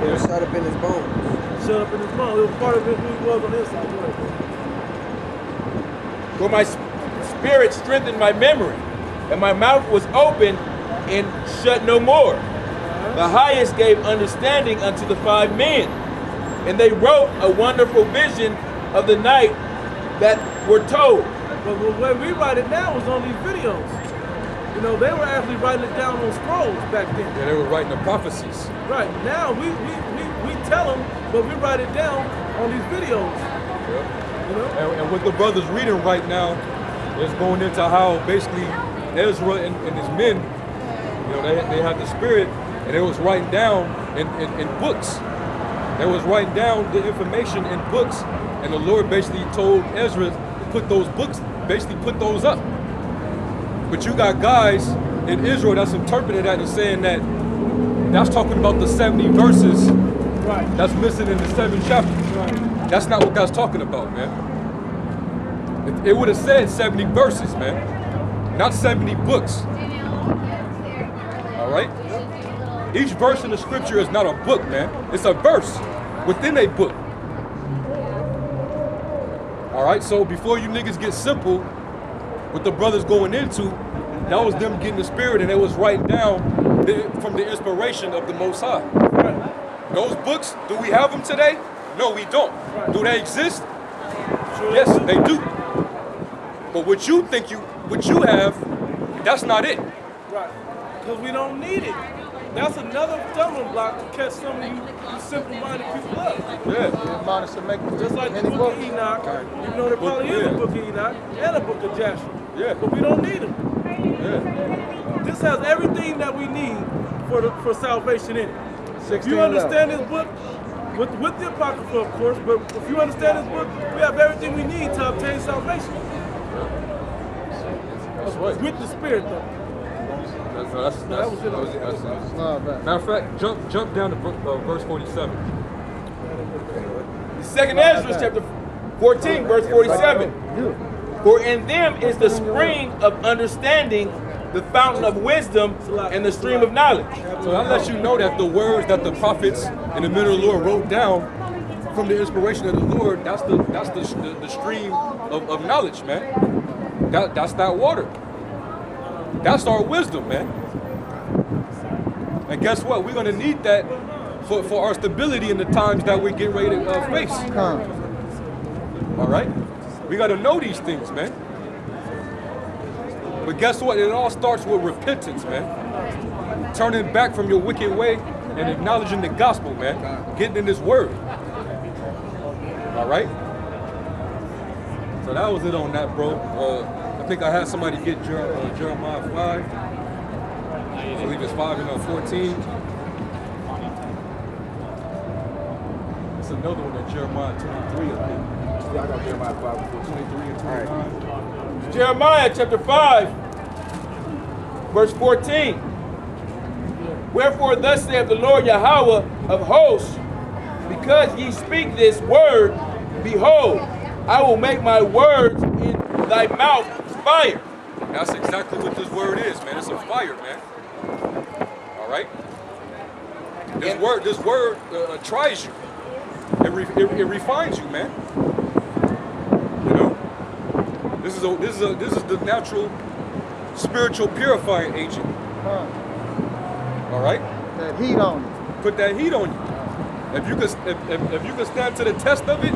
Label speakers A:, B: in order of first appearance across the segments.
A: It was shut up in his bones.
B: Shut up in his bones. It was part of who he was on the inside.
C: For my spirit strengthened my memory, and my mouth was open and shut no more. The highest gave understanding unto the 5 men, and they wrote a wonderful vision of the night that were told.
B: But when we write it now, it was on these videos. You know, they were actually writing it down on scrolls back then.
D: Yeah, they were writing the prophecies.
B: Right. Now we tell them, but we write it down on these videos.
D: Yep.
B: You know?
D: And what the brother's reading right now is going into how basically Ezra and his men, you know, they had the spirit, and they was writing down in books. They was writing down the information in books, and the Lord basically told Ezra to put those books, basically put those up. But you got guys in Israel that's interpreted that and saying that that's talking about the 70 verses
B: right.
D: that's missing in the 7 chapters.
B: Right.
D: That's not what that's talking about, man. It would have said 70 verses, man, not 70 books. All right? Each verse in the scripture is not a book, man. It's a verse within a book. All right, so before you niggas get simple, what the brothers going into, that was them getting the spirit, and they was writing down from the inspiration of the Most High.
B: Right.
D: Those books, do we have them today? No, we don't.
B: Right.
D: Do they exist?
B: Sure
D: Yes, they do. But what you have, that's not it.
B: Right. Because we don't need it. That's another stumbling block to catch some of you simple-minded people up.
D: Yeah.
B: Just like the book of Enoch, even though there probably is a book of Enoch and a book of Joshua.
D: Yeah.
B: But we don't need them.
D: Yeah.
B: This has everything that we need for salvation in it. If
A: 16
B: you understand this book, with the Apocrypha, of course, but if you understand this book, we have everything we need to obtain salvation.
D: That's right.
B: With the Spirit, though.
D: That's matter of fact, jump down to verse 47.
C: The second Ezra, chapter 14, verse 47. For in them is the spring of understanding, the fountain of wisdom, and the stream of knowledge.
D: So that lets you know that the words that the prophets and the men of the Lord wrote down from the inspiration of the Lord, that's the stream of knowledge, man. That's that water. That's our wisdom, man. And guess what? We're gonna need that for our stability in the times that we're getting ready to face. All right? We gotta know these things, man. But guess what? It all starts with repentance, man. Turning back from your wicked way and acknowledging the gospel, man. Getting in this word. All right? So that was it on that, bro. I think I had somebody get Jeremiah 5. I believe it's 5 and 14. It's another one at Jeremiah 23, I think. Yeah, I got Jeremiah 5 before 23 and 29.
C: Jeremiah chapter 5, verse 14. Wherefore thus saith the Lord Yahweh of hosts, because ye speak this word, behold, I will make my words in thy mouth fire.
D: That's exactly what this word is, man. It's a fire, man. All right? This word tries you. It refines you, man. You know? This is the natural spiritual purifying agent. All right?
A: That heat on you.
D: Put that heat on you. If you can stand to the test of it,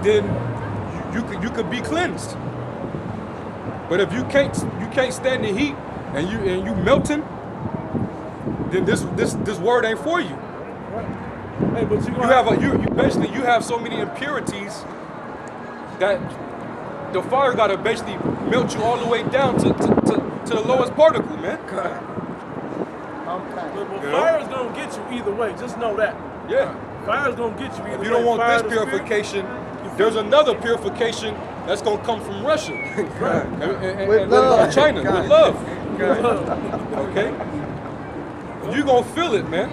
D: then you could be cleansed. But if you can't stand the heat and you melting, then this word ain't for you.
B: Hey, but
D: you have so many impurities that the fire gotta basically melt you all the way down to the lowest particle, man.
B: But fire is gonna get you either way. Just know that.
D: Yeah.
B: Fire is gonna get you either way.
D: If you don't want
B: Fire
D: this
B: of the
D: purification, there's another purification that's gonna come from Russia.
B: Right.
D: And China, with love. Okay? You're gonna feel it, man.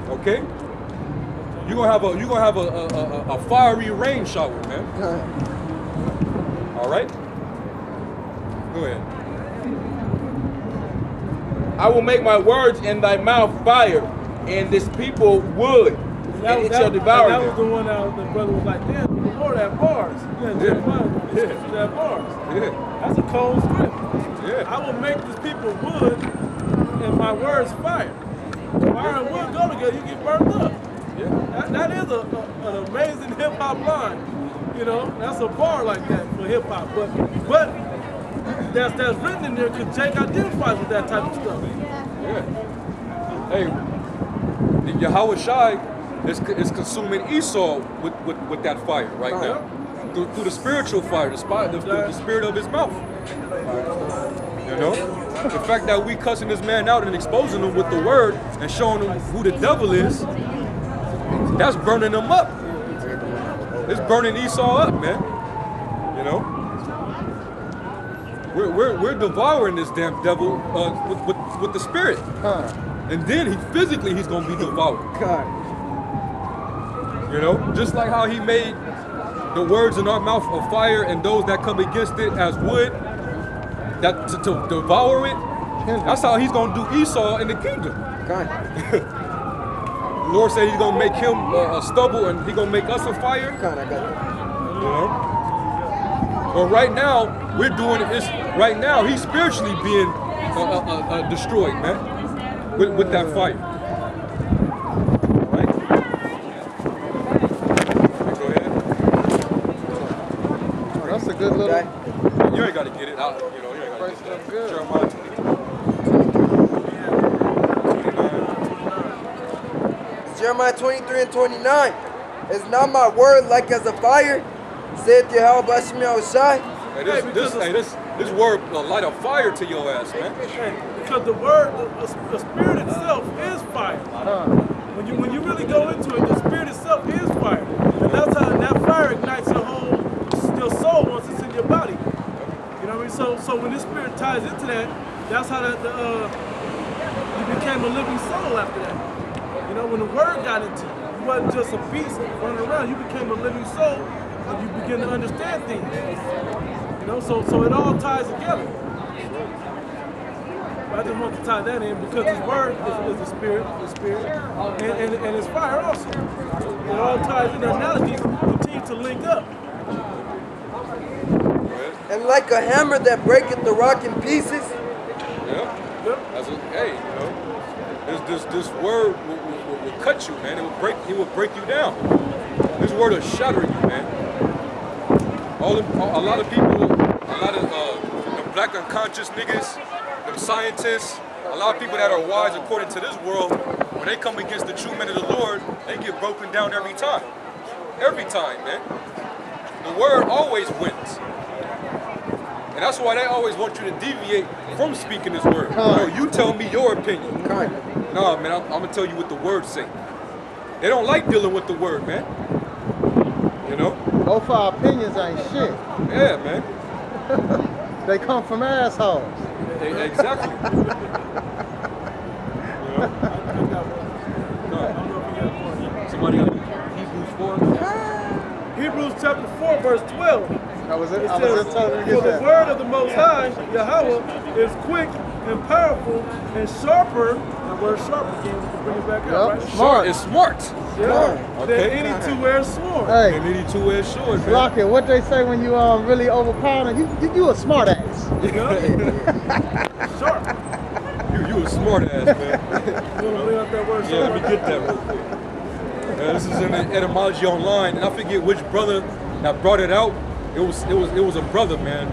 D: Okay? You're gonna have a fiery rain shower, man. All right? Go ahead.
C: I will make my words in thy mouth fire, and this people would, and it shall devour
B: that was
C: them.
B: the one that the brother was like, damn, the Lord had bars. Yeah, Jeremiah, the scriptures had bars.
D: Yeah.
B: That's a cold script.
D: Yeah.
B: I will make this people wood and my words fire. Fire and wood go together, you get burned up.
D: Yeah.
B: That is an amazing hip hop line. You know, that's a bar like that for hip hop. But that's written in there because Jake identifies with that type of stuff.
D: Yeah. Hey, the Yahawashi is consuming Esau with that fire right now. Through the spiritual fire, the spirit of his mouth. You know? The fact that we cussing this man out and exposing him with the word and showing him who the devil is, that's burning him up. It's burning Esau up, man. You know? We're devouring this damn devil with the spirit. And then he's gonna be devoured. You know? Just like how he made the words in our mouth of fire and those that come against it as wood, that to devour it, that's how he's gonna do Esau in the kingdom. The Lord said he's gonna make him a stubble and he's gonna make us a fire. You know? But right now, we're doing it. Right now, he's spiritually being destroyed, man, with that fire. All right? Go ahead.
A: That's a good little.
D: You ain't got to get it out. You know, you ain't got to get that.
A: Good.
D: Jeremiah 23. 29.
E: Jeremiah 23 and 29. Is not my word like as a fire? Saith Yahawashi Yahawashi.
D: Hey, this word will light a fire to your ass, man.
B: Because the word, the spirit itself is fire. When you really go into it, the spirit itself is fire. And that's how that fire ignites your soul once it's in your body. You know what I mean? So when this spirit ties into that, that's how you became a living soul after that. You know, when the word got into you, you wasn't just a beast running around, you became a living soul and you begin to understand things. You know, so it all ties together. I just want to tie that in because His word is the spirit, and it's fire also. It all ties in. The analogies continue to link up.
E: And like a hammer that breaketh the rock in pieces.
D: Yep. Hey, you know, this word will cut you, man. It will break you down. This word will shatter you, man. A lot of people, the black unconscious niggas, them scientists, a lot of people that are wise according to this world, when they come against the true men of the Lord, they get broken down every time. Every time, man. The word always wins. And that's why they always want you to deviate from speaking this word. No, you tell me your opinion. Nah, man, I'm gonna tell you what the word say. They don't like dealing with the word, man. You know?
A: Both our opinions ain't shit.
D: Yeah, man.
A: They come from assholes.
D: Exactly. You know? No. Somebody got Hebrews 4?
B: Hebrews chapter 4, verse 12.
A: That was it.
B: It
A: I was just
B: says,
A: telling you to
B: for
A: get
B: the
A: that.
B: word of the Most High, Yahweh, is quick and powerful and sharper. That word sharp again, we can bring it back out, right?
A: Smart.
D: It's smart.
B: Yeah.
D: Okay.
B: Than any two-edged sword.
A: Hey,
D: And any two-edged sword, man.
A: Rocky, what they say when you really overpowering, you a smart ass.
B: Sharp.
D: You a smart ass, man.
B: You want to bring out that word
D: Yeah,
B: sharp?
D: let me get that real quick. This is in the etymology online, and I forget which brother that brought it out. It was a brother, man.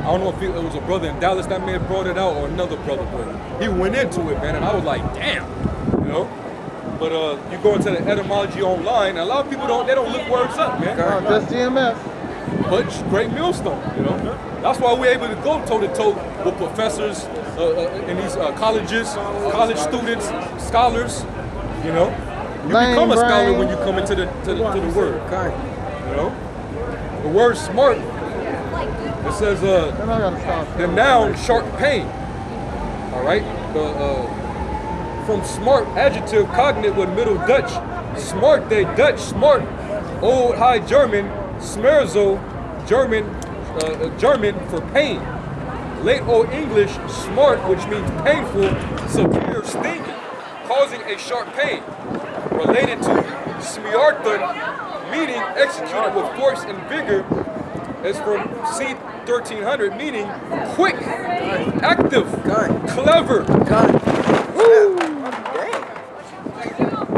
D: I don't know if it was a brother in Dallas that may have brought it out or another brother, but he went into it, man, and I was like, damn, you know. But you go into the etymology online, and a lot of people don't look words up, man.
A: Just GMS.
D: But it's great millstone, you know. That's why we're able to go toe to toe with professors in these colleges, college students, scholars, you know. You become a scholar when you come into the word, you know. The word smart, it says the noun sharp pain. All right. From smart, adjective, cognate with Middle Dutch. Smart, they Dutch, smart. Old High German, smerzo, German for pain. Late Old English, smart, which means painful, severe, stinging. causing a sharp pain, related to smiarthon, meaning executed with force and vigor, is from C 1300, meaning quick, active, clever.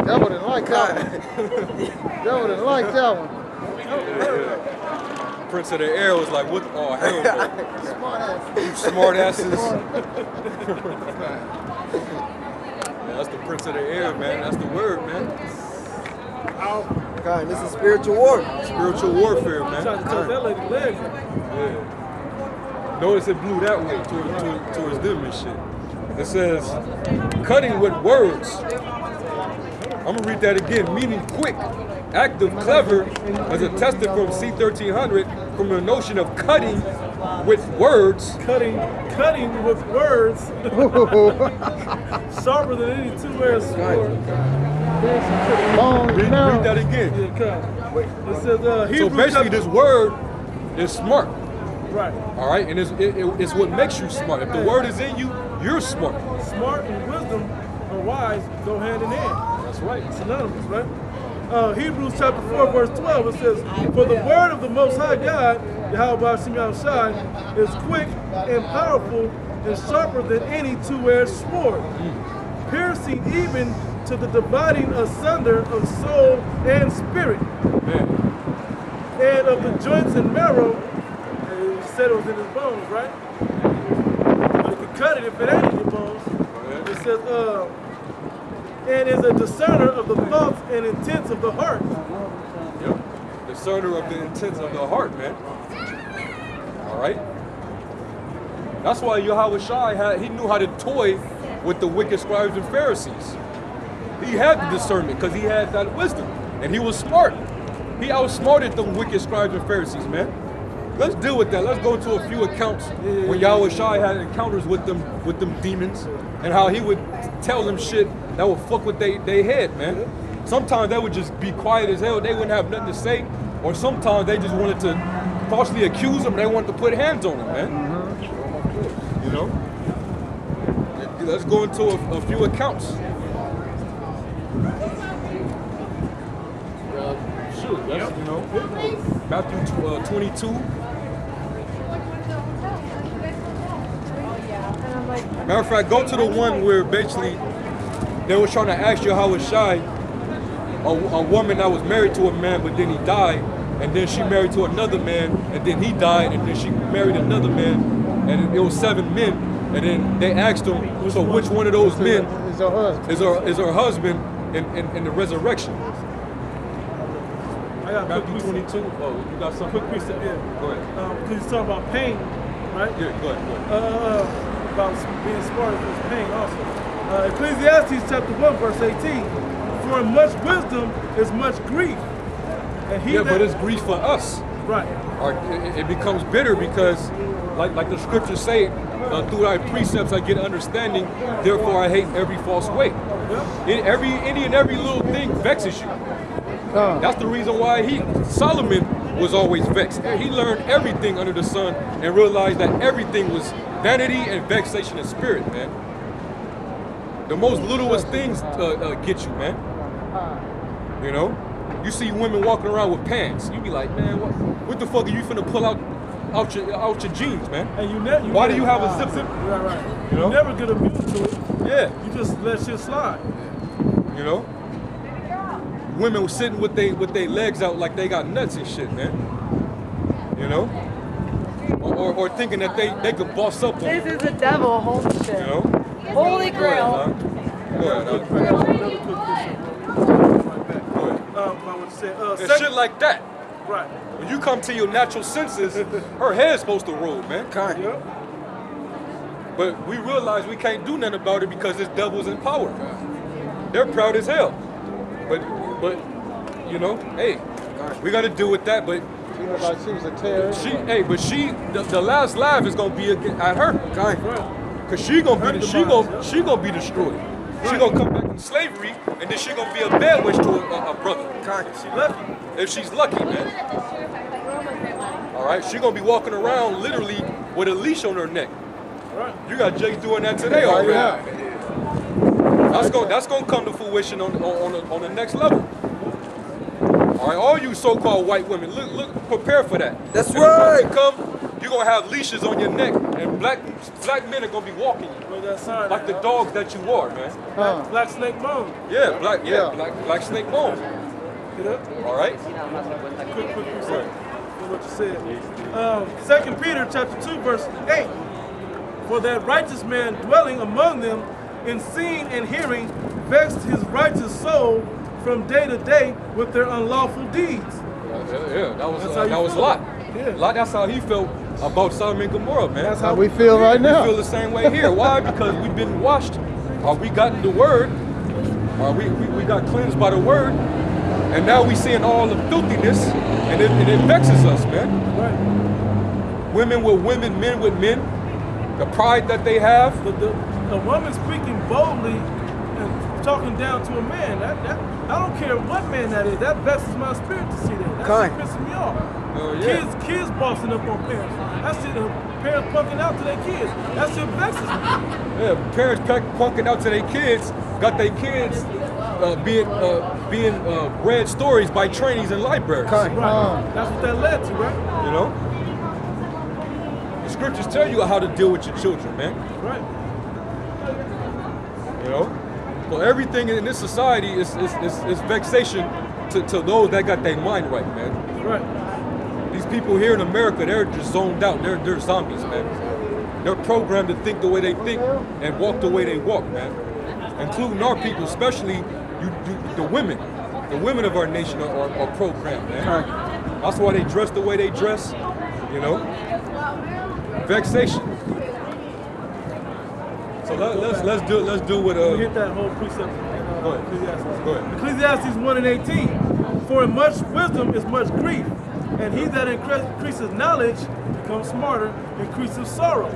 A: Devil didn't like that one. Devil didn't like that one.
D: Prince of the Air was like, what? Oh, hell no.
A: Smart ass.
D: You smart asses. Yeah, that's the Prince of the Air, man. That's the word, man.
E: God, this is spiritual war.
D: Spiritual warfare,
B: Trying
D: man.
B: to touch that lady legs.
D: Yeah. Notice it blew that way towards them and shit. It says, cutting with words. I'm gonna read that again. Meaning quick, active, clever, as attested from C 1300 from the notion of cutting with words.
B: Cutting with words. Sharper than any two-edged sword.
D: Read that again.
B: It says,
D: So
B: Hebrews
D: basically, this word is smart.
B: Right.
D: All right, and it's what makes you smart. If the word is in you, you're smart.
B: Smart and wisdom or wise go hand in hand.
D: That's right.
B: Synonymous, right? Hebrews chapter 4, verse 12, it says, for the word of the Most High God, Yahawashi, is quick and powerful and sharper than any two-edged sword, piercing even to the dividing asunder of soul and spirit, and of the joints and marrow. And it said it was in his bones, right? But it can cut it if it ain't in your bones. It says, and is a discerner of the thoughts and intents of the heart.
D: Yep. Discerner of the intents of the heart, man. All right. That's why Yahawashi he knew how to toy with the wicked scribes and Pharisees. He had the discernment because he had that wisdom, and he was smart. He outsmarted the wicked scribes and Pharisees, man. Let's deal with that. Let's go to a few accounts when Yahawashi had encounters with them demons, and how he would tell them shit that would fuck with they head, man. Sometimes they would just be quiet as hell. They wouldn't have nothing to say, or sometimes they just wanted to falsely accuse them. They wanted to put hands on them, man. You know. Let's go into a few accounts. That's, you know, Matthew 22. Matter of fact, go to the one where basically they were trying to ask Yahawashi, a woman that was married to a man, but then he died, and then she married to another man, and then he died, and then she married another man, and it was 7 men, and then they asked him, so which one of those men is her husband in the resurrection?
B: I got
D: Matthew 22. Oh, you got some
B: quick precept, yeah.
D: Go ahead.
B: Because he's talking about pain, right?
D: Yeah, go ahead.
B: About being smart is pain also. Ecclesiastes chapter 1, verse 18. For in much wisdom is much grief. And he
D: but it's grief for us.
B: Right.
D: Or it becomes bitter because, like the scriptures say, through thy precepts I get understanding, therefore I hate every false way.
B: Yep.
D: Any and every little thing vexes you. That's the reason why Solomon was always vexed. He learned everything under the sun and realized that everything was vanity and vexation of spirit, man. The most littlest things get you, man. You know? You see women walking around with pants. You be like, man, what the fuck are you finna pull out your jeans, man?
B: And
D: why do you have a zipper?
B: Right.
D: You know?
B: You never get amused to it.
D: Yeah.
B: You just let shit slide.
D: You know? Women sitting with their legs out like they got nuts and shit, man. You know? Or thinking that they could boss up on
F: This is the devil, holy shit.
D: you know?
F: Holy grail.
D: Go ahead. And shit like that.
B: Right.
D: When you come to your natural senses, her head's supposed to roll, man.
B: Yep.
D: But we realize we can't do nothing about it because this devil's in power. They're proud as hell. But you know, hey, we got to deal with that. But
A: she looked like she was a terrorist.
D: The last laugh is gonna be at her, cause she gonna be destroyed. She gonna come back in slavery, and then she gonna be a bad witch to a brother. If she's lucky, man. All right, she gonna be walking around literally with a leash on her neck.
B: Right.
D: You got Jake doing that today already. That's gonna come to fruition on the next level. All right, all you so-called white women, look, prepare for that.
E: That's
D: And
E: right.
D: When it come, you're gonna have leashes on your neck, and black men are gonna be walking you
B: Where's that sign
D: like
B: at,
D: the
B: huh?
D: dogs that you are, man.
B: Black snake bone.
D: Yeah, black snake bones.
B: Get up.
D: All right.
B: Quick reset. What you said. 2 Peter chapter 2, verse 8. For that righteous man dwelling among them in seeing and hearing vexed his righteous soul from day to day with their unlawful deeds.
D: Yeah, that
B: That's how you
D: was
B: feel.
D: Lot.
B: Yeah.
D: Lot, that's how he felt about Sodom and Gomorrah, man.
B: That's
A: How we feel right
D: We
A: now.
D: feel the same way here. Why? Because we've been washed. We gotten the word. We got cleansed by the word. And now we seeing all the filthiness, and it vexes us, man.
B: Right.
D: Women with women, men with men. The pride that they have.
B: But a woman speaking boldly and talking down to a man, that I don't care what man that is, that vexes my spirit to see that. That
E: Kind.
B: shit pisses me off.
D: Yeah.
B: Kids bossing up on parents. That shit, parents punking out to their kids. That shit vexes me.
D: Yeah, parents punking out to their kids, got their kids being read stories by trainees in libraries.
E: Kind.
B: Right. That's what that led to, right?
D: You know? The scriptures tell you how to deal with your children, man.
B: Right.
D: You know? So everything in this society is vexation to those that got their mind right, man.
B: Right.
D: These people here in America, they're just zoned out. They're zombies, man. They're programmed to think the way they think and walk the way they walk, man. Including our people, especially the women. The women of our nation are programmed, man. That's why they dress the way they dress, you know? Vexation. So let's do what
B: We hit that whole precept in
D: Go ahead.
B: Ecclesiastes.
D: Go ahead.
B: Ecclesiastes 1:18. For in much wisdom is much grief, and he that increases knowledge becomes smarter, increases sorrow.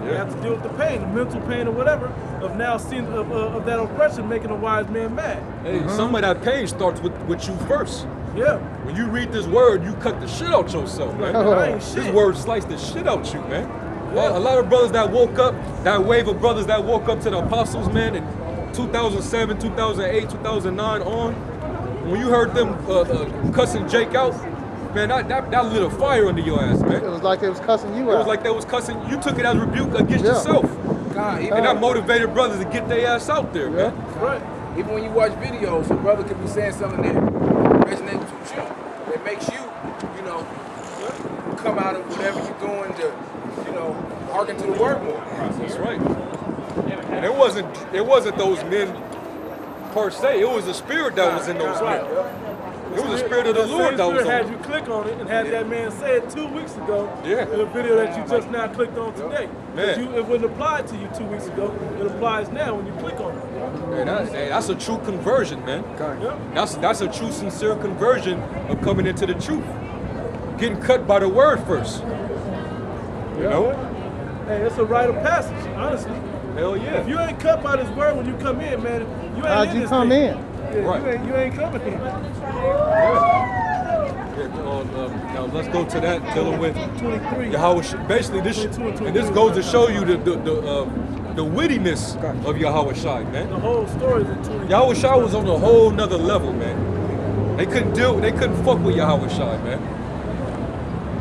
B: You have to deal with the pain, the mental pain or whatever, of now seeing of that oppression making a wise man mad.
D: Hey, some of that pain starts with you first.
B: Yeah.
D: When you read this word, you cut the shit out yourself, man.
B: I ain't
D: This
B: shit.
D: word sliced the shit out you, man. A lot of brothers that woke up, that wave of brothers that woke up to the apostles, man, in 2007, 2008, 2009 on, when you heard them cussing Jake out, man, that lit a fire under your ass, man.
A: It was like they was cussing you
D: It
A: out.
D: was like they was cussing, you took it as rebuke against
A: Yeah.
D: yourself.
G: God,
D: And that motivated brothers to get their ass out there, man.
B: Right.
G: even when you watch videos, a brother could be saying something that resonates with you, that makes you, come out of whatever you're doing to, hearken to the word more.
D: That's right. And it wasn't those men per se. It was the spirit that was in those men. It was the spirit of the Lord that was
B: Spirit had
D: on
B: you
D: them.
B: click on it and had that man say it 2 weeks ago
D: Yeah.
B: in a video that you just now clicked on today.
D: Man.
B: It wouldn't apply to you 2 weeks ago. It applies now when you click on it.
D: Man, that's a true conversion, man.
B: Yeah.
D: That's a true, sincere conversion of coming into the truth. Getting cut by the word first. You know?
B: Hey, it's a rite of passage, honestly.
D: Hell yeah.
B: If you ain't cut by this word when you come in, man, you ain't
A: How'd
B: in
A: you
B: this
A: come
B: thing.
A: in?
B: Yeah,
D: Right.
B: you ain't coming in.
D: Now let's go to that dealing with
B: 23.
D: Yahawashi. Basically, this
B: 22
D: and this goes to show you the wittiness of Yahawashi, man.
B: The whole story is in 23.
D: Yahawashi was on a whole nother level, man. They couldn't fuck with Yahawashi, man.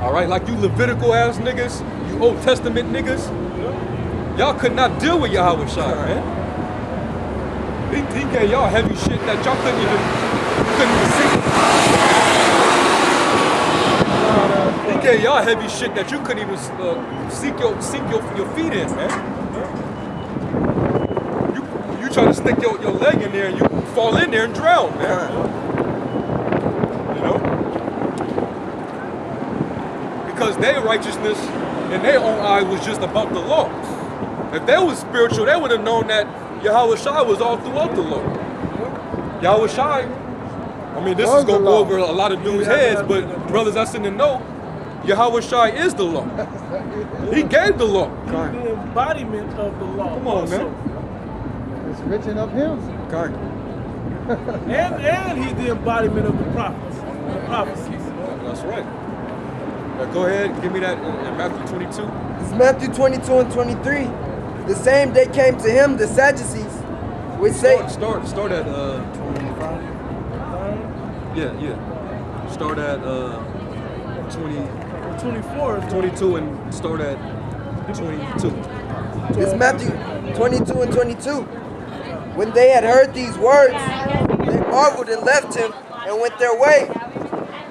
D: All right, like you Levitical ass niggas, you Old Testament niggas, y'all could not deal with Yahawashi, man. He gave y'all heavy shit that y'all couldn't even see. He gave y'all heavy shit that you couldn't even sink your feet in, man. You try to stick your leg in there and you fall in there and drown, man. You know? Because their righteousness in their own eye was just about the law. If they was spiritual, they would have known that Yahawashi was all throughout the law. Yahawashi, I mean, this is going to go over a lot of dudes' heads, but brothers that's in the know, Yahawashi is the law. He gave the law.
B: He's the embodiment of the law.
D: Come on, man.
A: It's written of him.
B: And he's the embodiment of the prophets, the prophecies.
D: That's right. Now go ahead, give me that in Matthew 22.
E: It's Matthew 22 and 23. The same day came to him the Sadducees, Which say,
D: Start at
B: 25.
D: yeah. Start at
B: 24.
D: 22 and start at 22.
E: it's Matthew 22 and 22. When they had heard these words, they marveled and left him and went their way.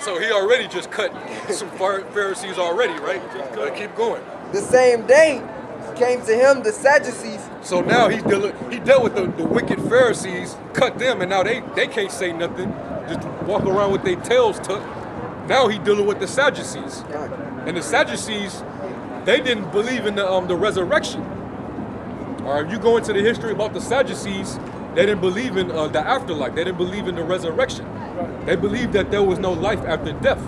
D: So he already just cut some Pharisees already, right? Keep going.
E: The same day came to him the Sadducees.
D: So now he dealt with the wicked Pharisees, cut them, and now they can't say nothing. Just walk around with their tails tucked. Now he dealing with the Sadducees. And the Sadducees, they didn't believe in the resurrection. All right, if you go into the history about the Sadducees, they didn't believe in the afterlife. They didn't believe in the resurrection. They believed that there was no life after death.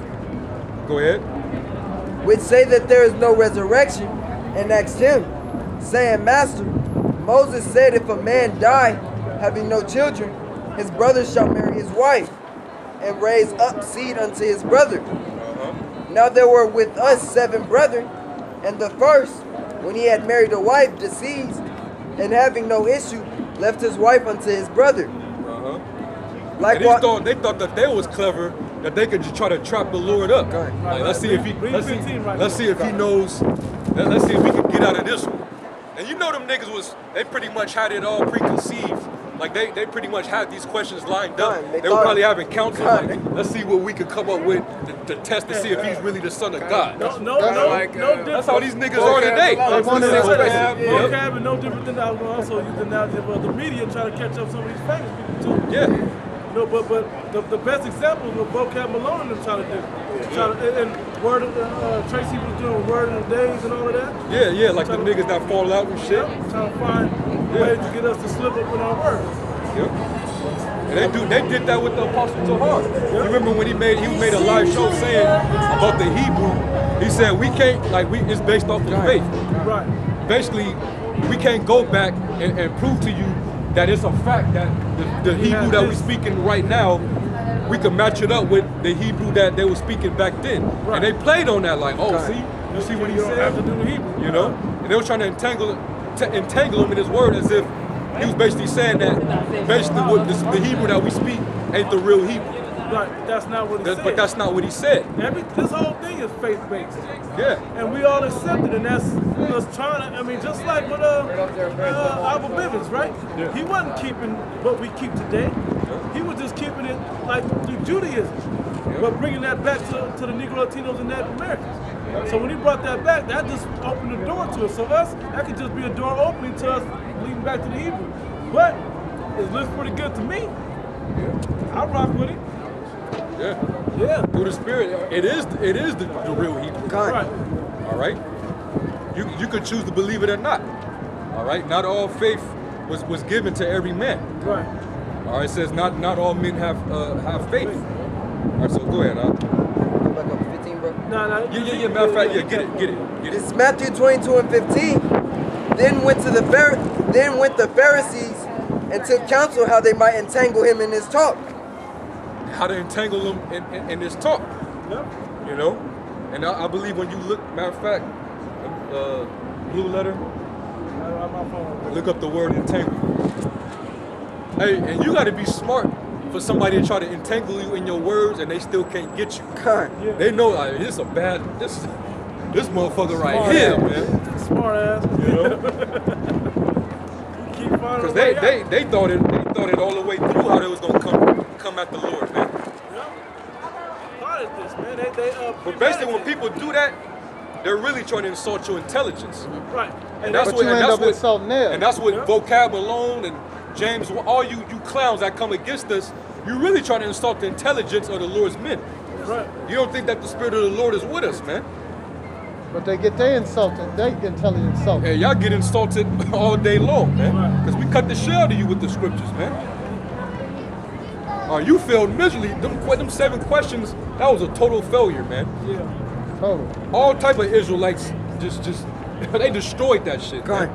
D: Go ahead.
E: Which say that there is no resurrection, and asked him, saying, Master, Moses said if a man die, having no children, his brother shall marry his wife, and raise up seed unto his brother. Now there were with us 7 brethren, and the first, when he had married a wife, deceased, and having no issue, left his wife unto his brother.
D: And they thought that they was clever, that they could just try to trap the Lord up. Like, let's see if he knows. Let's see if we can get out of this one. And you know them niggas they pretty much had it all preconceived. Like they pretty much had these questions lined up. They were probably having counsel. Like, let's see what we could come up with to test to see if he's really the son of God.
B: No different.
D: That's how these niggas are today.
B: Vocab is no different than I was also use the analogy of the media trying to catch up some of these famous people too.
D: Yeah.
B: You know, but the best example is what vocab Malone and them trying to do. And Word of Tracy was doing Word of the Days and all of that.
D: Yeah, like the niggas that fall out and shit.
B: Trying to find ways to get us to slip up in our words.
D: Yep. And they did that with the Apostle Tahar. You remember when he made a live show saying about the Hebrew, he said we can't, it's based off of faith.
B: Right.
D: Basically, we can't go back and prove to you that it's a fact that the Hebrew that we're speaking right now, we can match it up with the Hebrew that they were speaking back then. Right. And they played on that like, you see what he said?
B: Have to do the Hebrew.
D: You know? And they were trying to entangle him in his word as if he was basically saying that basically what the Hebrew that we speak ain't the real Hebrew.
B: Right, that's not what he said.
D: But that's not what he said.
B: This whole thing is faith-based.
D: Yeah.
B: And we all accept it, and that's us trying to, just like with Abba Bivens, right? Yeah. He wasn't keeping what we keep today. He was just keeping it like through Judaism, but bringing that back to the Negro, Latinos, and Native Americans. So when he brought that back, that just opened the door to us. So that could just be a door opening to us leading back to the Hebrew. But it looks pretty good to me. I rock with it.
D: Yeah. Through the Spirit, it is the real Hebrew.
B: Right.
D: All right. You could choose to believe it or not. All right. Not all faith was given to every man.
B: Right.
D: All right. It says not all men have faith. All right. So go ahead.
E: Back up to 15, bro.
B: No.
D: Yeah. Matter of fact, get it.
E: It's Matthew 22 and 15. Then went the Pharisees and took counsel how they might entangle him in his talk.
D: How to entangle him in this talk.
B: Yep.
D: You know? And I believe when you look, matter of fact, blue letter, look up the word entangle. Hey, and you got to be smart for somebody to try to entangle you in your words and they still can't get you.
E: God.
B: Yeah.
D: They know this this motherfucker right here, man.
B: Smart ass.
D: You know? Because they thought it all the way through how they was gonna come at the Lord, man.
B: This, man.
D: But basically, when people do that, they're really trying to insult your intelligence.
B: Right.
D: And that's what
B: Yeah.
D: Vocab Malone and James, all you clowns that come against us, you're really trying to insult the intelligence of the Lord's men.
B: Right.
D: You don't think that the Spirit of the Lord is with us, man.
A: But they get their insulted, they intelligent insulted.
D: Hey, y'all get insulted all day long, man. Because we cut the shell to you with the scriptures, man. You failed miserably. Them 7 questions, that was a total failure, man.
B: Yeah.
A: Total.
D: All type of Israelites just they destroyed that shit, man.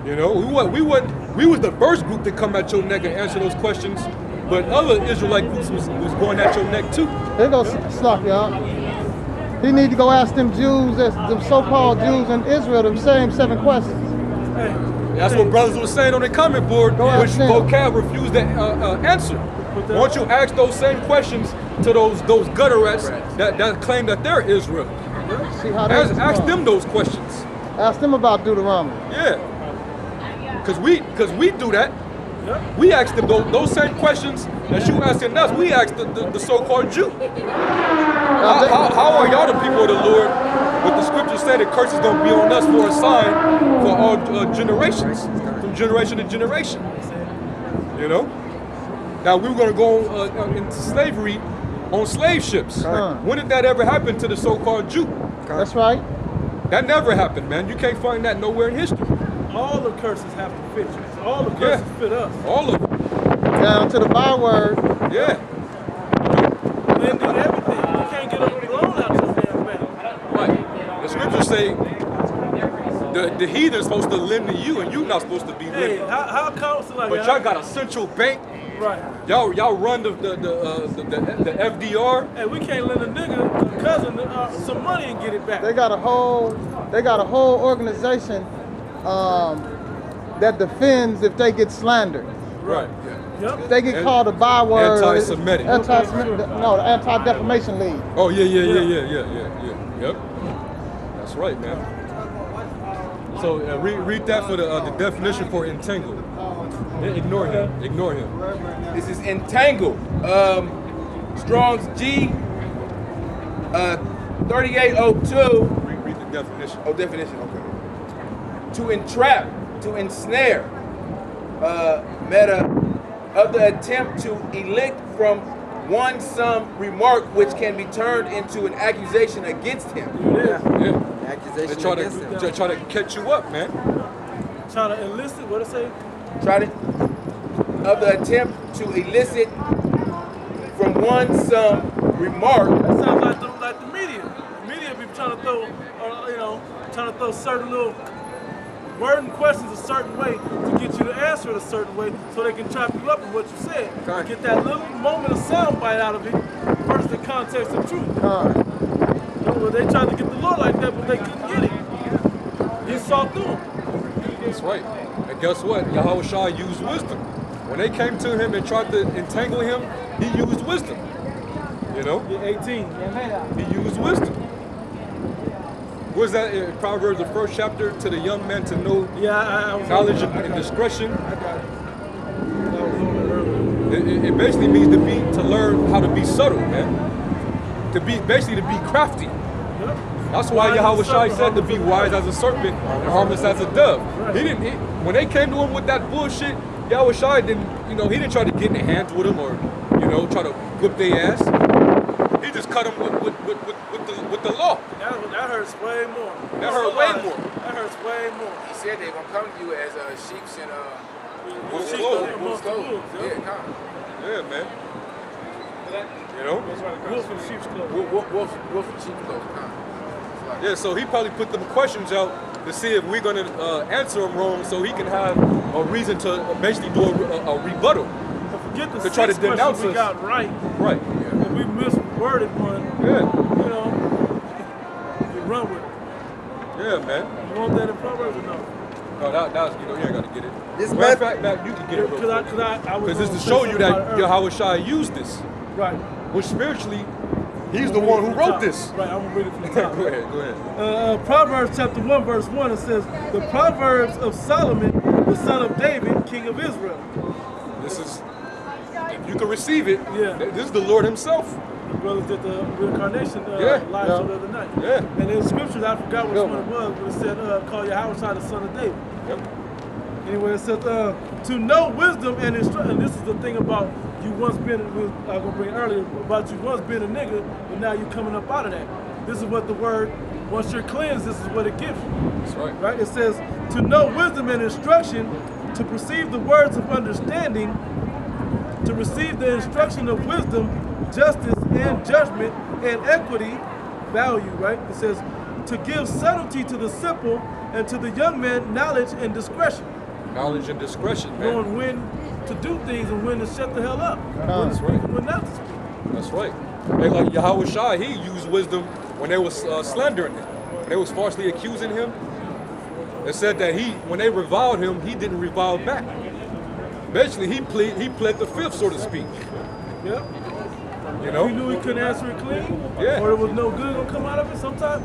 D: You know, we was the first group to come at your neck and answer those questions, but other Israelite groups was going at your neck too.
A: They go slop y'all. He need to go ask them Jews, them so-called Jews in Israel, them same 7 questions.
B: Hey.
D: That's what brothers were saying on the comment board,
A: Go
D: which
A: ask them.
D: vocab refused to answer. Why don't you ask those same questions to those gutter rats that claim that they're Israel?
A: See how they
D: Ask
A: respond.
D: them those questions.
A: Ask them about Deuteronomy.
D: Yeah. Cause we do that. We ask them those same questions that you asking us. We ask the so-called Jew. How are y'all the people of the Lord? But the scriptures say that curse is going to be on us for a sign for all generations, from generation to generation. You know. Now we were going to go into slavery on slave ships. When did that ever happen to the so-called Jew?
A: That's right.
D: That never happened, man. You can't find that nowhere in history.
B: All the curses have to fit you. All the curses fit us.
D: All of them.
A: Down to the byword.
D: Yeah.
B: They do everything. You can't get them blown out your damn mouth.
D: Right. The scriptures say the heathen's supposed to lend to you and you not supposed to be
B: Hey,
D: lending.
B: how comes like
D: But y'all got a central bank.
B: Right.
D: Y'all run the FDR.
B: Hey, we can't lend a nigga, a cousin, some money and get it back.
A: They got a whole organization that defends if they get slandered.
D: Right.
B: Yep.
A: If they get called a byword.
D: Anti-Semitic.
A: No, the Anti-Defamation League.
D: Oh yeah. Yep. That's right, man. So read that for the definition for entangled. Ignore him.
C: This is entangled. Strong's G 3802.
D: Read the definition.
C: Oh, definition, okay. To entrap, to ensnare. Meta of the attempt to elicit from one some remark which can be turned into an accusation against him.
D: Yeah.
E: Accusation
D: They try
E: against him.
D: to try to catch you up, man.
B: Trying to enlist it, what it say?
C: Try to of the attempt to elicit from one some remark.
B: That sounds like the media. The media be trying to throw, trying to throw certain little wording questions a certain way to get you to answer it a certain way so they can trap you up in what you said.
E: Correct.
B: Get that little moment of sound bite out of it versus the context of truth. Well, they tried to get the Lord like that, but they couldn't get it. He saw through them.
D: That's right. And guess what? Yahawashi used wisdom. When they came to him and tried to entangle him, he used wisdom. You know?
B: Yeah, 18.
D: He used wisdom. What is that in Proverbs, the first chapter? To the young man to know
B: I was
D: knowledge
B: I
D: and
B: got it.
D: discretion.
B: I got it. That was over earlier.
D: It basically means to learn how to be subtle, man. To be crafty.
B: Yep.
D: That's why
B: Wise as a
D: Yahawashi
B: serpent,
D: said to
B: harmless
D: be
B: as a
D: wise
B: dove.
D: as a serpent and harmless as a dove.
B: Right.
D: When they came to him with that bullshit, Yahawashi he didn't try to get in the hands with him or, try to whip their ass. He just cut him with the law.
B: That hurts way more.
D: That hurt way more.
B: That hurts way more.
G: He said they're gonna come to you as sheeps and
D: Wolves
B: Sheep
D: clothing.
B: amongst the wolves,
G: yeah, come.
D: Yeah, man. You know?
B: Wolves in sheep's clothing.
G: Wolf and sheep clothes, come.
D: Yeah, so he probably put them questions out to see if we're gonna answer them wrong, so he can have a reason to basically do a rebuttal.
B: But forget the
D: To try to
B: six
D: denounce
B: questions we
D: us.
B: got right.
D: Right.
B: If we misworded one,
D: Yeah.
B: you run with it.
D: Yeah, man.
B: You want that in Proverbs or no?
D: No, that's you ain't gotta get it.
E: This
D: Matter of
E: method-
D: fact, Matt, you can get it real quick.
B: I was
D: Because it's
B: gonna
D: to
B: say
D: show
B: something
D: you
B: about
D: that
B: it earlier.
D: Yahawashi used this,
B: Right.
D: which spiritually, he's the one who wrote this.
B: Right, I'm gonna read it from the top.
D: Go ahead.
B: Proverbs chapter 1, verse 1, it says, the Proverbs of Solomon, the son of David, king of Israel.
D: This is, if you can receive it,
B: Yeah.
D: this is the Lord himself.
B: The brothers did the reincarnation
D: Yeah.
B: live show the other night.
D: Yeah.
B: And in scriptures, I forgot which
A: Good
B: one it was, but it said, call Yahawashi the son of David.
D: Yep.
B: Anyway, it says, to know wisdom and instruction. And this is the thing about you once been, I was going to bring earlier, about you once been a nigga, but now you coming up out of that. This is what the word, once you're cleansed, this is what it gives you.
D: That's right.
B: Right? It says, to know wisdom and instruction, to perceive the words of understanding, to receive the instruction of wisdom, justice and judgment and equity, value, right? It says, to give subtlety to the simple and to the young man knowledge and discretion.
D: Knowledge and discretion, man.
B: Knowing when to do things and when to shut the hell up. When to
D: That's
B: speak
D: right.
B: and when not to speak.
D: That's right. And like Yahawashi, he used wisdom when they was slandering him, when they was falsely accusing him. It said that when they reviled him, he didn't revile back. Basically, he pled the fifth, so to speak.
B: Yep.
D: You know?
B: He knew he couldn't answer it clean,
D: Yeah.
B: or there was no good gonna come out of it. Sometimes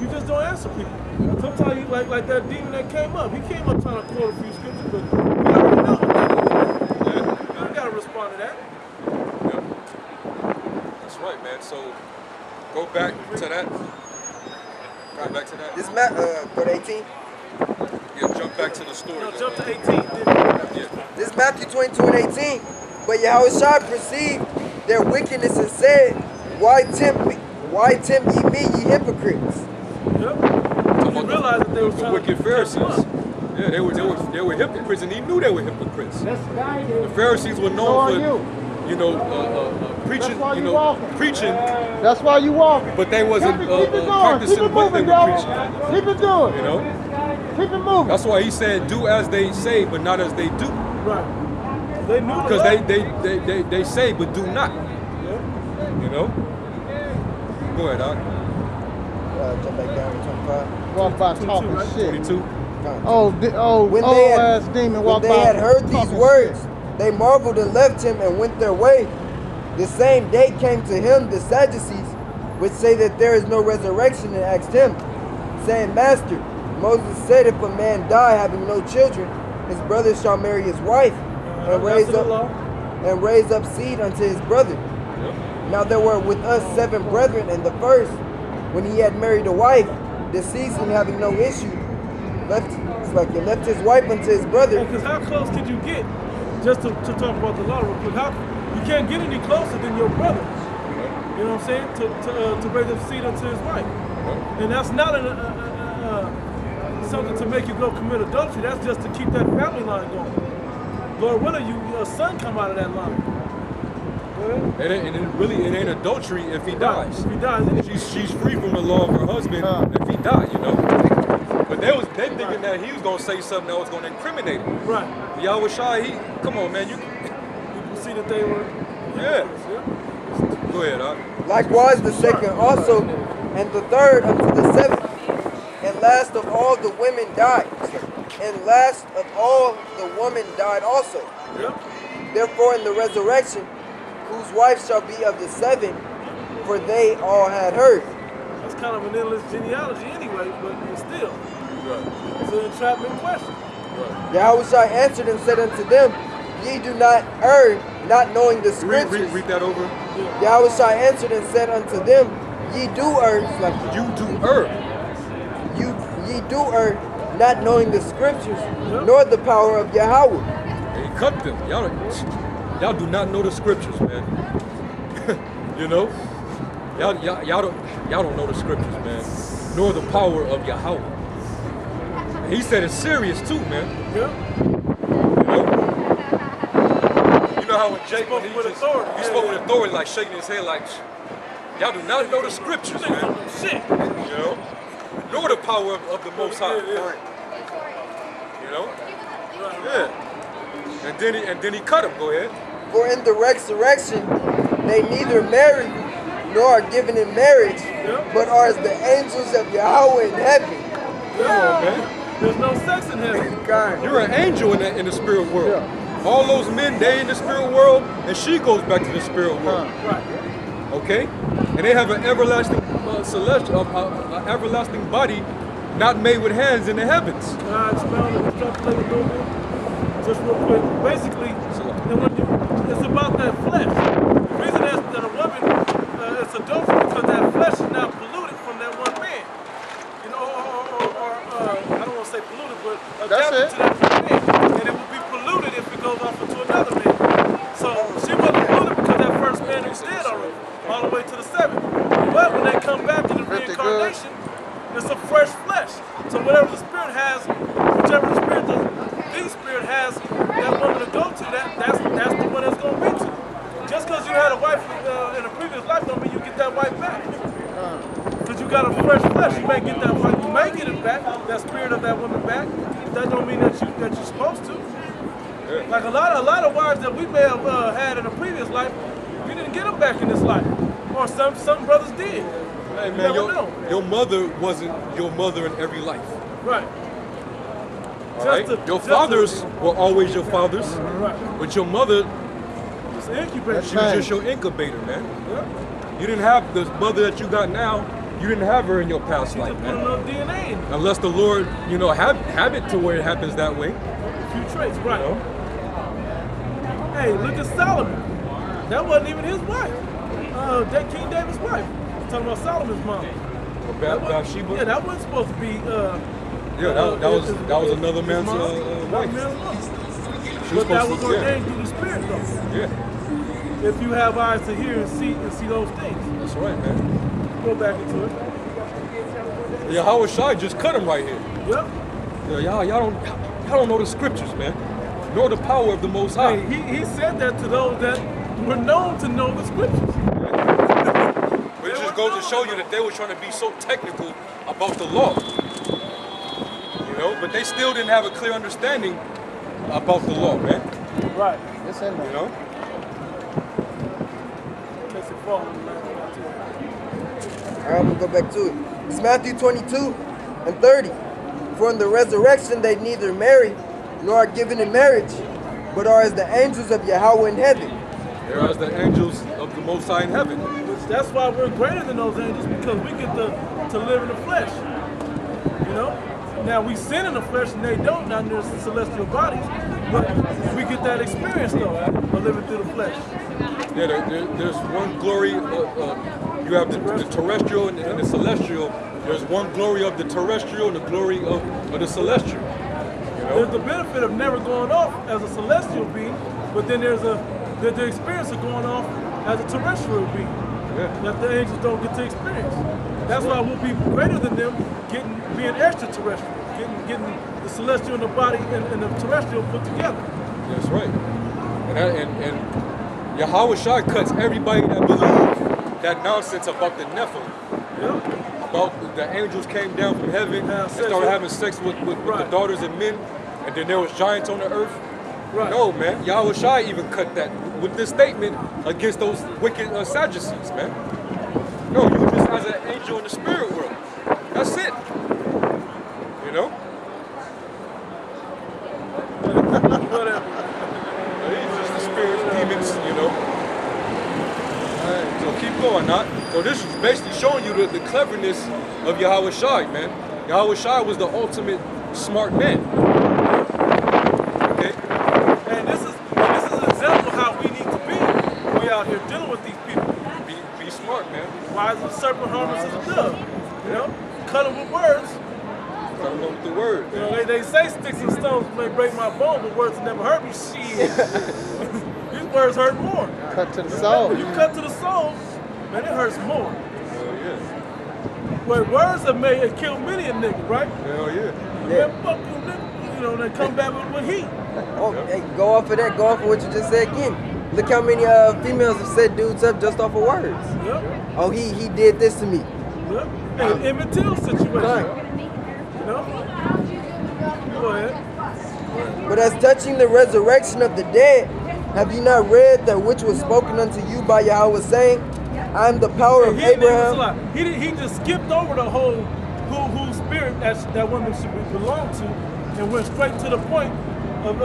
B: you just don't answer people. Sometimes you like that demon that came up. He came up trying to quote a few scriptures, but you already know.
D: Yeah.
B: You don't gotta respond to that.
D: Yep. That's right, man. So go back to that. Go back to that.
E: This go to 18.
D: Yeah, jump back to the story.
B: No,
D: though.
B: jump to 18.
D: Yeah.
E: This is Matthew 22 and 18. But Yahawashi perceived their wickedness and said, Why tempt ye me, ye hypocrites?
B: Yep. You realize that they were
D: the
B: trying
D: wicked
B: to
D: Pharisees. Yeah, they were hypocrites, and he knew they were hypocrites. The Pharisees were known for, preaching, preaching.
A: That's why you walking.
D: But they wasn't
A: Keep it going.
D: practicing
A: Keep it
D: what they
A: moving,
D: were
A: y'all.
D: preaching.
A: Keep it doing.
D: You know,
A: Keep it moving.
D: that's why he said, "Do as they say, but not as they do."
B: Right. They knew
D: Because
B: the
D: they say but do not. You know. Go ahead, Doc.
E: Jump back down to 25.
A: Walk by talking
B: right?
A: shit.
D: 22.
A: Old ass demon walk by.
E: When they had heard these
A: talking
E: words,
A: shit.
E: they marveled and left him and went their way. The same day came to him the Sadducees, which say that there is no resurrection, and asked him, saying, Master, Moses said, if a man die having no children, his brother shall marry his wife and raise up seed unto his brother. Now there were with us 7 brethren, and the first, when he had married a wife, deceased and having no issue, left his wife unto his brother.
B: Because how close could you get, just to talk about the law real quick, you can't get any closer than your brother. You know what I'm saying? To raise up seed unto his wife. And that's not something to make you go commit adultery. That's just to keep that family line going. Lord willing, your son come out of that line.
D: It ain't adultery if he dies.
B: If he dies,
D: She's free from the law of her husband if he died, you know. But they thinking that he was gonna say something that was gonna incriminate him.
B: Right.
D: Yahawashi, come on, man, you
B: See that they were.
D: yeah. Go ahead, Doc.
E: Likewise the second also, and the third unto the 7th. And last of all the women died. And last of all the woman died also.
B: Yep.
E: Therefore in the resurrection, whose wife shall be of the 7, for they all had heard.
B: That's kind of an endless genealogy anyway, but still.
D: Right.
B: It's an entrapment question.
E: Yahawashi answered and said unto them, Ye do not err, not knowing the scriptures.
D: Read that over.
E: Yahawashi answered and said unto them, Ye do err,
D: You do err.
E: ye do err, not knowing the scriptures, nor the power of Yahweh.
D: He cut them. Y'all do not know the scriptures, man. You know? Y'all don't know the scriptures, man. Nor the power of Yahweh. He said it's serious too, man.
B: Yeah.
D: You know how when Jake
B: spoke with authority.
D: He spoke with authority, like shaking his head, like y'all do not know the scriptures, man.
B: Shit.
D: You know, nor the power of the Most High. You know, yeah. And then he cut him. Go ahead.
E: For in the resurrection they neither marry nor are given in marriage, but are as the angels of Yahweh in heaven.
D: Come on, man.
B: There's no sex in heaven.
D: You're an angel in the spirit world. All those men, they in the spirit world, and she goes back to the spirit world.
B: Right.
D: Okay? And they have an everlasting everlasting body, not made with hands in the heavens.
B: Can I expound and extrapolate a little bit? Just real quick. Basically, it's about that flesh. The reason that a woman is adultery because that flesh is now polluted from that one man. You know, or I don't want to say polluted, but adapted to that one man. And it will be polluted if it goes off into another man. So she wasn't polluted because that first man was dead already, all the way to the 7th. But when they come back to the reincarnation, it's a fresh flesh. So whatever the spirit has, whichever the spirit has that woman to go to, that's the one that's going to be to. Just because you had a wife in a previous life don't mean you get that wife back. Because you got a fresh flesh, you may get that wife, you may get it back, that spirit of that woman back. But that don't mean that you're supposed to. Like a lot of wives that we may have had in a previous life, we didn't get them back in this life. Or some brothers did.
D: Hey man, your mother wasn't your mother in every life.
B: Right.
D: All right? Your fathers were always your fathers,
B: Right.
D: but your mother,
B: It's an incubator.
D: she was just your incubator, man. You didn't have the mother that you got now. You didn't have her in your past
B: She
D: life,
B: just put a
D: man.
B: little DNA in it.
D: Unless the Lord, have it to where it happens that way.
B: A few traits, right.
D: You know?
B: Hey, look at Solomon. That wasn't even his wife. That King David's wife. I'm talking about Solomon's mom.
D: Bathsheba.
B: Yeah, that wasn't supposed to be.
D: That was another man's wife.
B: Man's mom.
D: She
B: But that
D: supposed
B: was
D: to-
B: ordained through the Spirit, though.
D: Yeah,
B: If you have eyes to hear and see those things.
D: that's right, man.
B: Go back into it.
D: Yahawashi just cut him right here.
B: Yep.
D: Y'all don't know the scriptures, man. Nor the power of the Most High.
B: Hey, he said that to those that were known to know the scriptures.
D: But it just goes to show you that they were trying to be so technical about the law. But they still didn't have a clear understanding about the law, man.
B: Right.
A: It's in there.
B: Makes it fall.
E: All right, I'm going to go back to it. It's Matthew 22 and 30. For in the resurrection they neither marry nor are given in marriage, but are as the angels of Yahweh in heaven.
D: They're as the angels of the Most High in heaven.
B: That's why we're greater than those angels, because we get to live in the flesh. Now we sin in the flesh and they don't, not in their celestial bodies, but we get that experience though, of living through the flesh.
D: Yeah, there's one glory. You have the terrestrial and the celestial. There's one glory of the terrestrial and the glory of the celestial.
B: There's the benefit of never going off as a celestial being, but then there's the experience of going off as a terrestrial being that the angels don't get to experience. That's why we'll be greater than them, being extraterrestrial, getting the celestial and the body and the terrestrial put together.
D: That's right. And Yahawashi cuts everybody that believes that nonsense about the Nephilim. About the angels came down from heaven and started having sex with the daughters of men, and then there was giants on the earth.
B: Right.
D: No, man. Yahawashi even cut that with this statement against those wicked Sadducees, man. No, you just as an angel in the spirit world. That's it.
B: Whatever.
D: He's just the spirits, demons, So keep going, not. So this is basically showing you the cleverness of Yahawashi, man. Yahawashi was the ultimate smart man. Okay?
B: And this is an example of how we need to be when we out here dealing with these people.
D: Be smart, man.
B: Wise as a serpent, harmless as a dove. Cut them with words.
D: Cut them with the word.
B: They say sticks and stones may break my bones, but words never hurt me. Shit. These words hurt more.
A: Cut to the soul.
B: When you cut to the soul, man, it hurts more.
D: Hell yeah.
B: But words have killed many a nigga, right?
D: Hell yeah.
B: Man, fuck you, nigga. They come back with heat.
E: Oh, hey, go off of that. Go off of what you just said again. Look how many females have set dudes up just off of words.
B: Yeah.
E: Oh, he did this to me.
B: Yeah. An Emmett Till situation.
E: Right.
B: Go ahead.
E: But as touching the resurrection of the dead, have you not read that which was spoken unto you by Yahweh, saying, I am the power of Abraham?
B: He just skipped over the whole whose spirit that woman should belong to, and went straight to the point of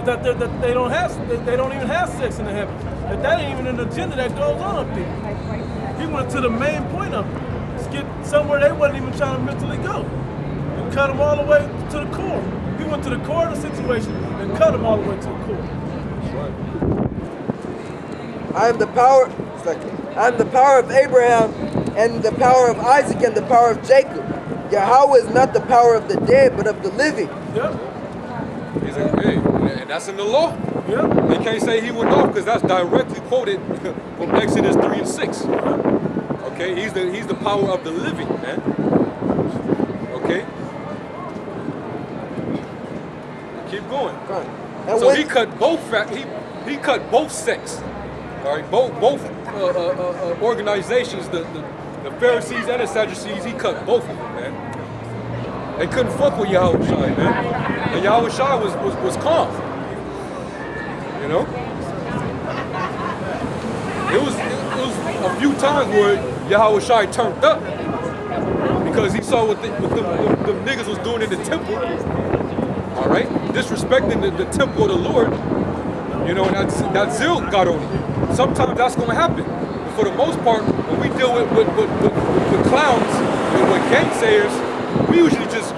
B: that they don't even have sex in the heavens. That ain't even an agenda that goes on up there. He went to the main point of it. Skipped somewhere they wasn't even trying to mentally go. And cut them all the way to the core. He went to the core of the situation and cut them all the way to the core.
E: I am the power of Abraham and the power of Isaac and the power of Jacob. Yahweh is not the power of the dead, but of the living.
B: Yep.
D: He's like, hey, and that's in the law.
B: Yep.
D: They can't say he went off because that's directly quoted from Exodus 3 and 6. Okay, he's the power of the living, man. Okay. Keep going.
E: And
D: So
E: when-
D: he cut both he cut both sects. All right, both organizations, the Pharisees and the Sadducees, he cut both of them, man. They couldn't fuck with Yahawashi, man. And Yahawashi was calm. It was a few times where Yahawashi turned up because he saw what the niggas was doing in the temple. All right, disrespecting the temple of the Lord. You know, and that zeal got on him. Sometimes that's going to happen. But for the most part, when we deal with clowns, with gainsayers, we usually just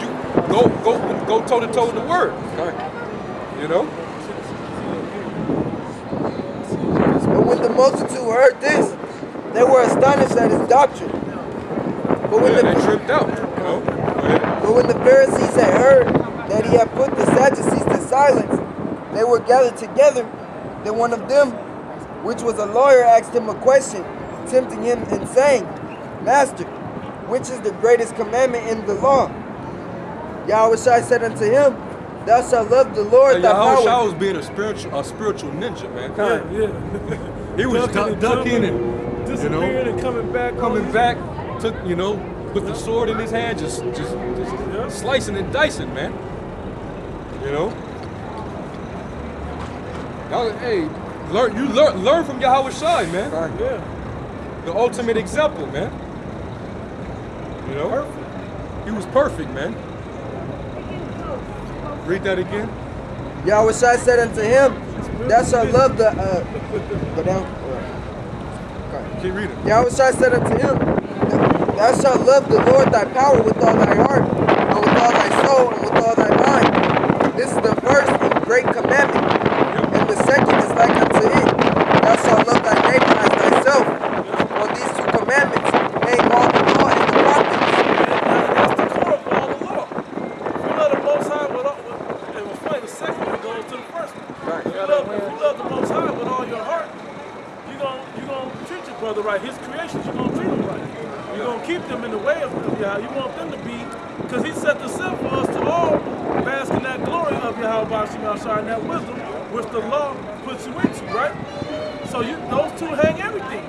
D: go toe to toe in the word. You know.
E: But when the multitude heard this, they were astonished at his doctrine. But when
D: They tripped out. You know.
E: But when the Pharisees had heard that he had put the Sadducees to silence, they were gathered together. Then one of them, which was a lawyer, asked him a question, tempting him and saying, Master, which is the greatest commandment in the law? Yahawashi said unto him, Thou shalt love the Lord thy power.
D: Yahawashi was being a spiritual ninja, man.
B: Yeah.
D: He was ducking and
B: disappearing and coming back.
D: Took, you know, with the sword in his hand, just slicing and dicing, man. You know. Y'all, hey, learn from Yahawashi, man.
B: Yeah.
D: The ultimate example, man. You know.
B: Perfect.
D: He was perfect, man. Read that again.
E: Yahawashi said unto him, Thou shalt love the go down.
D: Keep reading.
E: Yahawashi said unto him, Thou shalt love the Lord thy power with all thy heart, and with all thy soul, and with all thy mind. This is the first and great commandment. And the second is like unto it. Thou shalt love thy neighbor as thyself. On these two commandments hang all the law and the prophets.
B: That's the core of all the law. If you love the Most High it was funny, the second one goes to the first one. If you love the Most High with all your heart, you're gonna treat your brother right. His creations, you're gonna treat him right. You're gonna keep them in the way of Yahweh. You want them to be, because he set the sin for us to all bask in that glory of Yahawashi and that wisdom, which the law puts you into, right? So those two hang everything.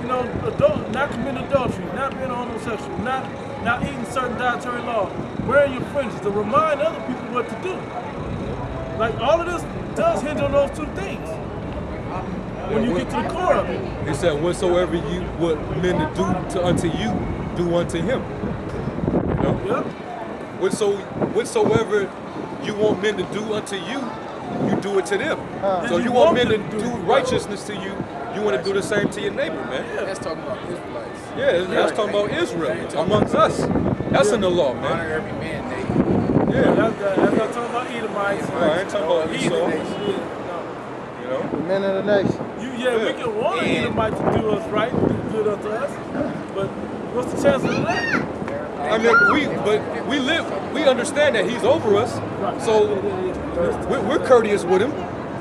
B: You know, not committing adultery, not being a homosexual, not eating certain dietary laws, wearing your fringes, to remind other people what to do. Like all of this does hinge on those two things. When you get to the core of it.
D: He said, whatsoever you what men to do unto you, do unto him. You know?
B: Yeah.
D: Whatsoever you want men to do unto you, you do it to them. So you want men to do righteousness to you, you want to do the same to your neighbor, man.
G: Yeah, that's talking about Israelites.
D: Yeah, that's talking about Israel, amongst us. That's in the law,
G: Honor
D: man.
G: every man, neighbor.
D: Yeah.
B: That's not talking about Edomites.
D: I ain't talking about Esau. You know?
A: The men of the nation.
B: We can want an Edomite to do us right, do good unto us, but what's the chances of that?
D: I mean, we understand that he's over us, so we're courteous with him.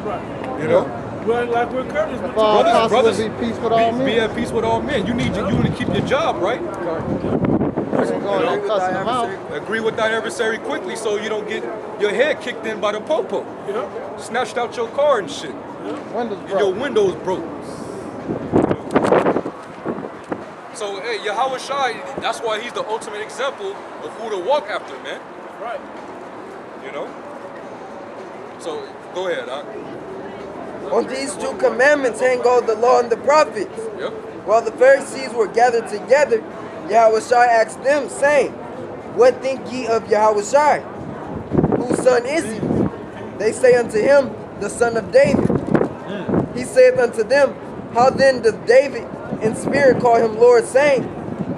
B: Right.
D: You know?
B: Well, like we're courteous with
D: Brothers,
A: be peace with all men.
D: be at peace with all men. You need to keep your job, right? Agree with thy adversary quickly so you don't get your head kicked in by the popo.
B: Yeah.
D: Snatched out your car and shit.
A: Windows
D: And
A: broke.
D: your windows broke. So, hey, Yahawashi, that's why he's the ultimate example of who to walk after, man.
B: Right.
D: You know? So, go ahead,
E: On these two commandments hang all the law and the prophets.
D: Yep.
E: While the Pharisees were gathered together, Yahawashi asked them, saying, What think ye of Yahawashi? Whose son is he? They say unto him, The son of David. He saith unto them, How then doth David in spirit call him Lord, saying,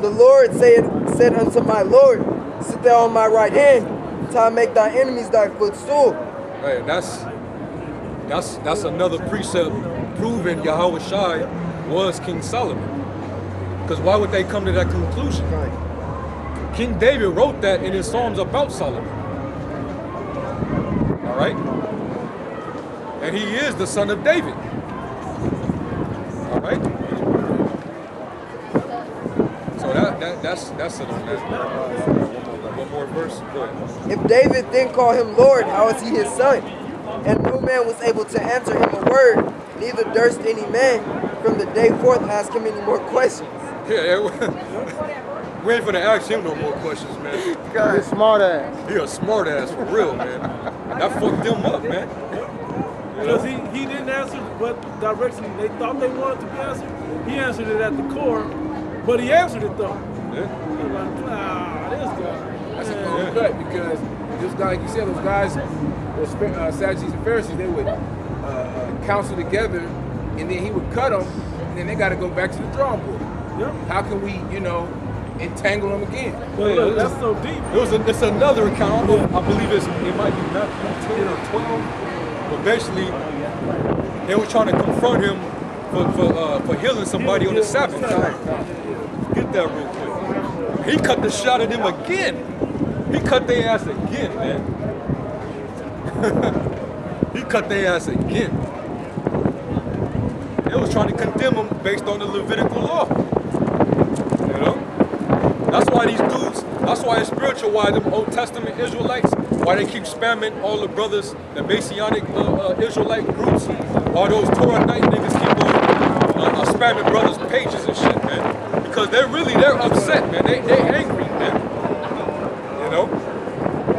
E: The Lord said unto my Lord, Sit thou on my right hand, till I make thy enemies thy footstool.
D: Hey, that's another precept proving Yahawashi was King Solomon. Because why would they come to that conclusion? King David wrote that in his Psalms about Solomon. All right? And he is the son of David. All right? So that's it on that. One more verse. Go ahead.
E: If David then call him Lord, how is he his son? And no man was able to answer him a word, neither durst any man from the day forth ask him any more questions.
D: Yeah, we ain't finna ask him no more questions, man.
A: He's a smart ass.
D: He a smart ass for real, man. That fucked them up, man.
B: Because he didn't answer what direction they thought they wanted to be answered. He answered it at the core, but he answered it though. Nah, this guy.
G: That's a cold cut because this guy, like you said, those guys, those Sadducees and Pharisees, they would counsel together, and then he would cut them, and then they got to go back to the drawing board.
B: Yep.
G: How can we, entangle them again?
B: But look, that's so deep.
D: It's another account. I don't know, I believe it might be Matthew 10 or 12. But basically, they were trying to confront him for healing somebody on the Sabbath. Get that real quick. He cut the shot at them again. He cut their ass again, man. He cut their ass again. They was trying to condemn him based on the Levitical law. You know? That's why these dudes, that's why it's spiritual, why them Old Testament Israelites, why they keep spamming all the brothers, the Messianic Israelite groups, all those Torah night niggas keep on spamming brothers' pages and shit, man. Because they're upset, man. They angry, man. You know?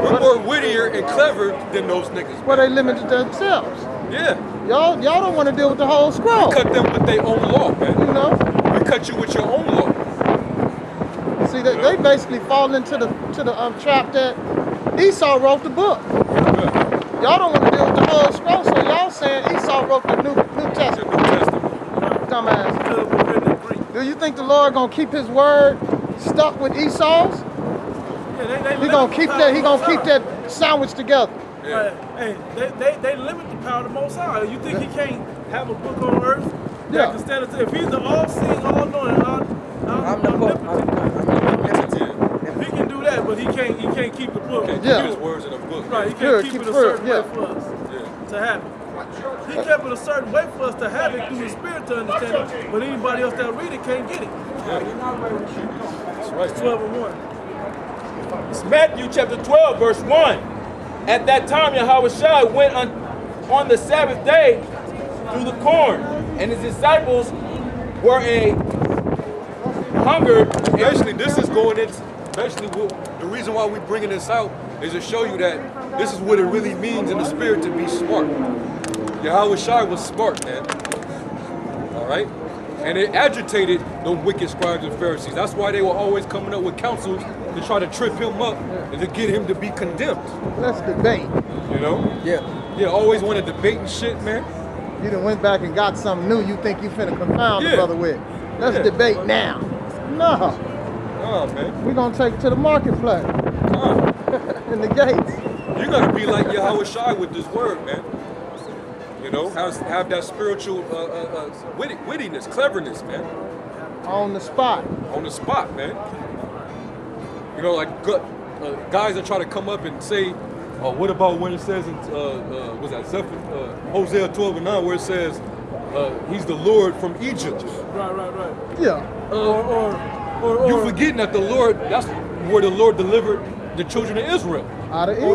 D: We're more wittier and clever than those niggas, man.
A: Well, they limited themselves.
D: Yeah.
A: Y'all don't want to deal with the whole scroll.
D: We cut them with their own law, man.
A: You know?
D: We cut you with your own law.
A: See, they basically fall into the trap that Esau wrote the book.
D: Yeah.
A: Y'all don't want to deal with the whole scroll, so y'all saying Esau wrote the New Testament.
D: New Testament.
A: Dumbass. Do you think the Lord gonna keep His word stuck with Esau's?
B: Yeah,
A: He gonna keep that sandwich together.
D: Yeah.
B: Hey, they limit the power of the Most High. You think He can't have a book on earth that
A: Yeah.
B: can stand it? If He's the all-seeing, all-knowing, omnipotent, He can do that, but He can't keep the book.
D: Can't
A: Yeah.
D: keep his words in a book.
B: Right, He
A: Sure,
B: can't keep
A: keep
B: it a
A: it
B: certain
A: yeah.
B: way for us
D: Yeah.
B: to have it. He kept it a certain way for us to have it through the Spirit to understand it, but anybody else that read it can't get it.
D: That's right.
B: 12 and 1.
C: It's Matthew chapter 12, verse 1. At that time, Yahawashi went on the Sabbath day through the corn, and his disciples were hungered.
D: Basically, this is going into, the reason why we're bringing this out is to show you that this is what it really means in the spirit to be smart. Yahawashi was smart, man. All right? And it agitated the wicked scribes and Pharisees. That's why they were always coming up with counsels to try to trip him up and to get him to be condemned.
A: Let's debate.
D: You know?
E: Yeah.
D: Yeah, always want to debate and shit, man.
A: You done went back and got something new you think you finna confound the
D: Yeah.
A: brother with. Let's
D: Yeah.
A: debate now. No,
D: Oh, man.
A: we're gonna take it to the marketplace in the gates.
D: You gotta be like Yahawashi with this word, man. You know, have that spiritual wittiness, cleverness, man.
A: On the spot.
D: On the spot, man. You know, like guys that try to come up and say, what about when it says in was that Hosea 12 and 9 where it says he's the Lord from Egypt.
B: Right.
A: Yeah.
B: Or
D: You forgetting that the Lord, that's where the Lord delivered the children of Israel.
A: Out of Egypt.